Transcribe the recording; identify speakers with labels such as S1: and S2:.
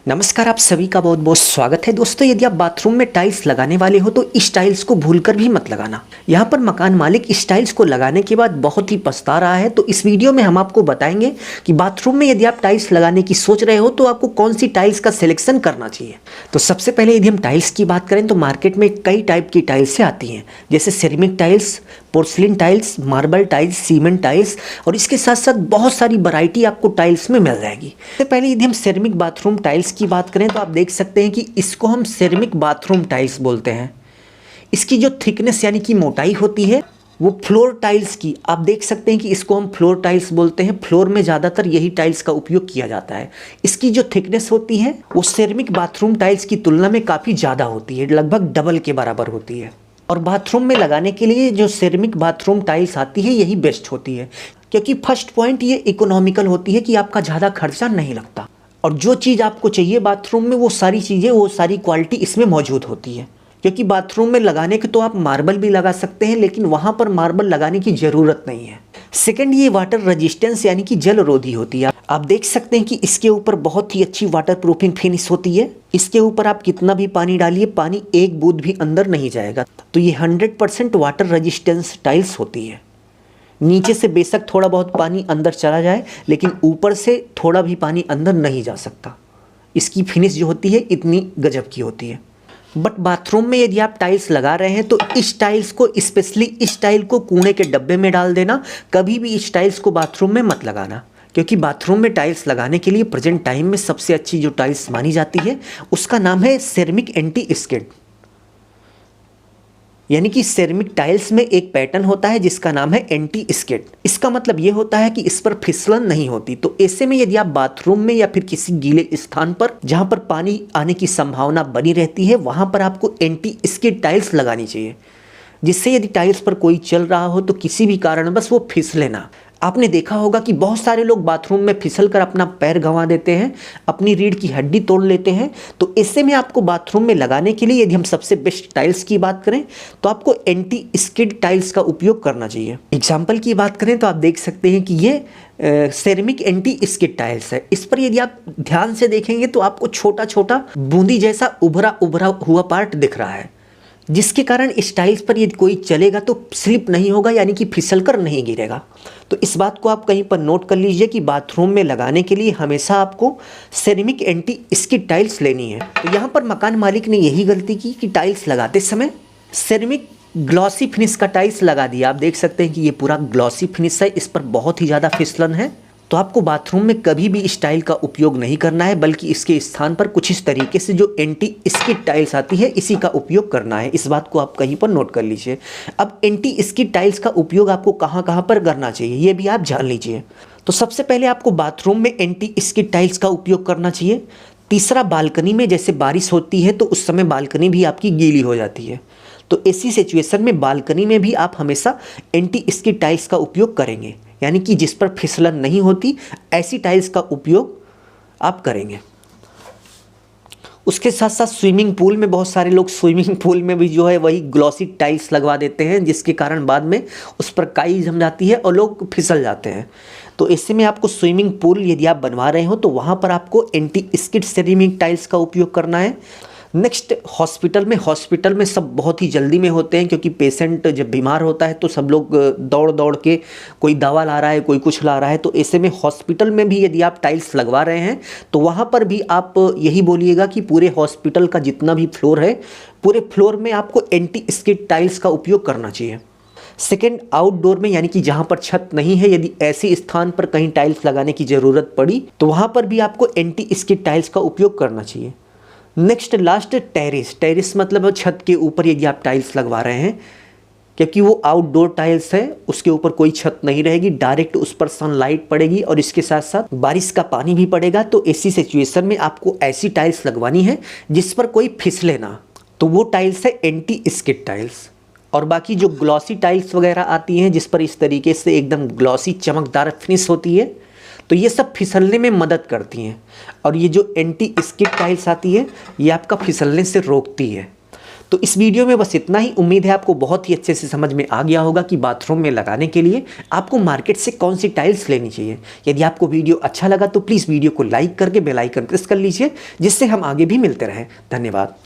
S1: नमस्कार, आप सभी का बहुत बहुत स्वागत है दोस्तों। यदि आप बाथरूम में टाइल्स लगाने वाले हो तो इस टाइल्स को भूलकर भी मत लगाना। यहाँ पर मकान मालिक इस टाइल्स को लगाने के बाद बहुत ही पछता रहा है। तो इस वीडियो में हम आपको बताएंगे कि बाथरूम में यदि आप टाइल्स लगाने की सोच रहे हो तो आपको कौन सी टाइल्स का सिलेक्शन करना चाहिए। तो सबसे पहले यदि हम टाइल्स की बात करें तो मार्केट में कई टाइप की टाइल्स आती हैं, जैसे ceramic tiles, porcelain tiles, marble tiles, cement tiles, और इसके साथ साथ बहुत सारी वैरायटी आपको टाइल्स में मिल जाएगी। सबसे पहले यदि हम सेरेमिक बाथरूम टाइल्स की बात करें तो आप देख सकते हैं कि इसको हम सेरेमिक बाथरूम टाइल्स बोलते हैं। इसकी जो थिकनेस यानी कि मोटाई होती है वो फ्लोर टाइल्स की, आप देख सकते हैं कि इसको हम फ्लोर टाइल्स बोलते हैं। फ्लोर में ज़्यादातर यही टाइल्स का उपयोग किया जाता है। इसकी जो थिकनेस होती है वो सेरेमिक बाथरूम टाइल्स की तुलना में काफ़ी ज़्यादा होती है, लगभग डबल के बराबर होती है। और बाथरूम में लगाने के लिए जो सेरेमिक बाथरूम टाइल्स आती है यही बेस्ट होती है, क्योंकि फर्स्ट पॉइंट ये इकोनॉमिकल होती है कि आपका ज़्यादा खर्चा नहीं लगता, और जो चीज़ आपको चाहिए बाथरूम में वो सारी चीज़ें, वो सारी क्वालिटी इसमें मौजूद होती है। क्योंकि बाथरूम में लगाने के तो आप मार्बल भी लगा सकते हैं, लेकिन वहाँ पर मार्बल लगाने की ज़रूरत नहीं है। सेकंड, ये वाटर रेजिस्टेंस यानी कि जल रोधी होती है। आप देख सकते हैं कि इसके ऊपर बहुत ही अच्छी वाटर प्रूफिंग फिनिश होती है। इसके ऊपर आप कितना भी पानी डालिए, पानी एक बूंद भी अंदर नहीं जाएगा। तो ये 100% वाटर रेजिस्टेंस टाइल्स होती है। नीचे से बेशक थोड़ा बहुत पानी अंदर चला जाए, लेकिन ऊपर से थोड़ा भी पानी अंदर नहीं जा सकता। इसकी फिनिश जो होती है इतनी गजब की होती है। बट बाथरूम में यदि आप टाइल्स लगा रहे हैं तो इस टाइल्स को, स्पेशली इस टाइल को कूड़े के डब्बे में डाल देना। कभी भी इस टाइल्स को बाथरूम में मत लगाना, क्योंकि बाथरूम में टाइल्स लगाने के लिए प्रेजेंट टाइम में सबसे अच्छी जो टाइल्स मानी जाती है उसका नाम है सेरेमिक एंटी स्किड। यानी कि सेरेमिक टाइल्स में एक पैटर्न होता है जिसका नाम है एंटी स्किड। इसका मतलब ये होता है कि इस पर फिसलन नहीं होती। तो ऐसे में यदि आप बाथरूम में या फिर किसी गीले स्थान पर जहां पर पानी आने की संभावना बनी रहती है वहां पर आपको एंटी स्किड टाइल्स लगानी चाहिए, जिससे यदि टाइल्स पर कोई चल रहा हो तो किसी भी कारणवश वो फिसले ना। आपने देखा होगा कि बहुत सारे लोग बाथरूम में फिसल कर अपना पैर गंवा देते हैं, अपनी रीढ़ की हड्डी तोड़ लेते हैं। तो ऐसे में आपको बाथरूम में लगाने के लिए यदि हम सबसे बेस्ट टाइल्स की बात करें तो आपको एंटी स्किड टाइल्स का उपयोग करना चाहिए। एग्जाम्पल की बात करें तो आप देख सकते हैं कि ये सेरेमिक एंटी स्किड टाइल्स है। इस पर यदि आप ध्यान से देखेंगे तो आपको छोटा छोटा बूंदी जैसा उभरा उभरा हुआ पार्ट दिख रहा है, जिसके कारण इस टाइल्स पर यदि कोई चलेगा तो स्लिप नहीं होगा, यानी कि फिसल कर नहीं गिरेगा। तो इस बात को आप कहीं पर नोट कर लीजिए कि बाथरूम में लगाने के लिए हमेशा आपको सेरेमिक एंटी स्किड टाइल्स लेनी है। तो यहाँ पर मकान मालिक ने यही गलती की कि टाइल्स लगाते समय सेरेमिक ग्लॉसी फिनिश का टाइल्स लगा दिया। आप देख सकते हैं कि ये पूरा ग्लॉसी फिनिश है, इस पर बहुत ही ज़्यादा फिसलन है। तो आपको बाथरूम में कभी भी इस टाइल का उपयोग नहीं करना है, बल्कि इसके स्थान पर कुछ इस तरीके से जो एंटी स्किड टाइल्स आती है इसी का उपयोग करना है। इस बात को आप कहीं पर नोट कर लीजिए। अब एंटी स्किड टाइल्स का उपयोग आपको कहाँ कहाँ पर करना चाहिए ये भी आप जान लीजिए। तो सबसे पहले आपको बाथरूम में एंटी स्किड टाइल्स का उपयोग करना चाहिए। तीसरा, बालकनी में जैसे बारिश होती है तो उस समय बालकनी भी आपकी गीली हो जाती है, तो ऐसी सिचुएशन में बालकनी में भी आप हमेशा एंटी स्किड टाइल्स का उपयोग करेंगे, यानी कि जिस पर फिसलन नहीं होती ऐसी टाइल्स का उपयोग आप करेंगे। उसके साथ साथ स्विमिंग पूल में बहुत सारे लोग स्विमिंग पूल में भी जो है वही ग्लॉसी टाइल्स लगवा देते हैं, जिसके कारण बाद में उस पर काई जम जाती है और लोग फिसल जाते हैं। तो ऐसे में आपको स्विमिंग पूल यदि आप बनवा रहे हो तो वहाँ पर आपको एंटी स्किड सेरेमिक टाइल्स का उपयोग करना है। नेक्स्ट, हॉस्पिटल में सब बहुत ही जल्दी में होते हैं, क्योंकि पेशेंट जब बीमार होता है तो सब लोग दौड़ दौड़ के कोई दवा ला रहा है, कोई कुछ ला रहा है। तो ऐसे में हॉस्पिटल में भी यदि आप टाइल्स लगवा रहे हैं तो वहाँ पर भी आप यही बोलिएगा कि पूरे हॉस्पिटल का जितना भी फ्लोर है, पूरे फ्लोर में आपको एंटी स्किड टाइल्स का उपयोग करना चाहिए। सेकेंड, आउटडोर में यानी कि जहाँ पर छत नहीं है, यदि ऐसे स्थान पर कहीं टाइल्स लगाने की ज़रूरत पड़ी तो वहाँ पर भी आपको एंटी स्किड टाइल्स का उपयोग करना चाहिए। नेक्स्ट, लास्ट, टेरिस मतलब छत के ऊपर यदि आप टाइल्स लगवा रहे हैं, क्योंकि वो आउटडोर टाइल्स है, उसके ऊपर कोई छत नहीं रहेगी, डायरेक्ट उस पर सनलाइट पड़ेगी और इसके साथ साथ बारिश का पानी भी पड़ेगा। तो ऐसी सिचुएशन में आपको ऐसी टाइल्स लगवानी है जिस पर कोई फिसले ना, तो वो टाइल्स है एंटी स्किड टाइल्स। और बाकी जो ग्लॉसी टाइल्स वगैरह आती हैं जिस पर इस तरीके से एकदम ग्लॉसी चमकदार फिनिश होती है, तो ये सब फिसलने में मदद करती हैं। और ये जो एंटी स्किड टाइल्स आती है ये आपका फिसलने से रोकती है। तो इस वीडियो में बस इतना ही। उम्मीद है आपको बहुत ही अच्छे से समझ में आ गया होगा कि बाथरूम में लगाने के लिए आपको मार्केट से कौन सी टाइल्स लेनी चाहिए। यदि आपको वीडियो अच्छा लगा तो प्लीज़ वीडियो को लाइक करके बेल आइकन प्रेस कर लीजिए, जिससे हम आगे भी मिलते रहें। धन्यवाद।